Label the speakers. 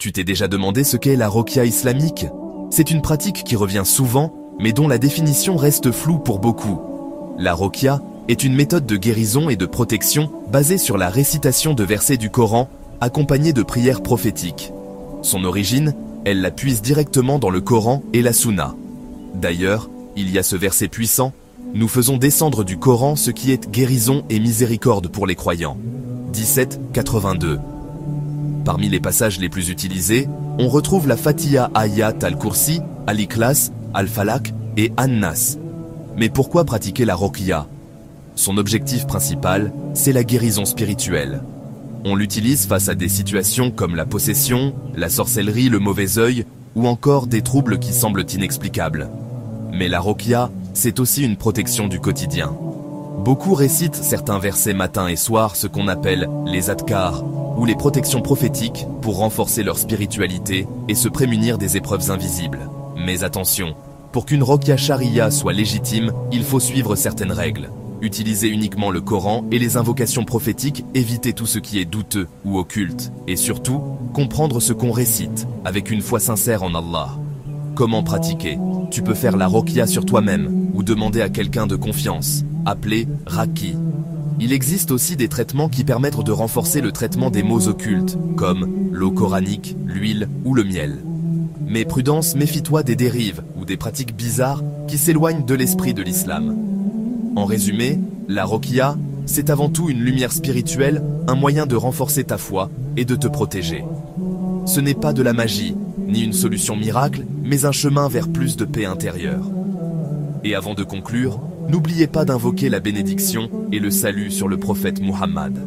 Speaker 1: Tu t'es déjà demandé ce qu'est la roqya islamique? C'est une pratique qui revient souvent, mais dont la définition reste floue pour beaucoup. La roqya est une méthode de guérison et de protection basée sur la récitation de versets du Coran, accompagnée de prières prophétiques. Son origine, elle la puise directement dans le Coran et la Sunna. D'ailleurs, il y a ce verset puissant: nous faisons descendre du Coran ce qui est guérison et miséricorde pour les croyants. 17:82. Parmi les passages les plus utilisés, on retrouve la Fatiha Ayat al-Kursi, al-Ikhlas, al-Falaq et An-Nas. Mais pourquoi pratiquer la roqya? Son objectif principal, c'est la guérison spirituelle. On l'utilise face à des situations comme la possession, la sorcellerie, le mauvais œil, ou encore des troubles qui semblent inexplicables. Mais la roqya, c'est aussi une protection du quotidien. Beaucoup récitent certains versets matin et soir, ce qu'on appelle les adkars, ou les protections prophétiques, pour renforcer leur spiritualité et se prémunir des épreuves invisibles. Mais attention, pour qu'une roqya sharia soit légitime, il faut suivre certaines règles. Utiliser uniquement le Coran et les invocations prophétiques, éviter tout ce qui est douteux ou occulte, et surtout, comprendre ce qu'on récite, avec une foi sincère en Allah. Comment pratiquer? Tu peux faire la roqya sur toi-même, ou demander à quelqu'un de confiance, appelé Raqi. Il existe aussi des traitements qui permettent de renforcer le traitement des maux occultes, comme l'eau coranique, l'huile ou le miel. Mais prudence, méfie-toi des dérives ou des pratiques bizarres qui s'éloignent de l'esprit de l'islam. En résumé, la roqya, c'est avant tout une lumière spirituelle, un moyen de renforcer ta foi et de te protéger. Ce n'est pas de la magie, ni une solution miracle, mais un chemin vers plus de paix intérieure. Et avant de conclure, n'oubliez pas d'invoquer la bénédiction et le salut sur le prophète Muhammad.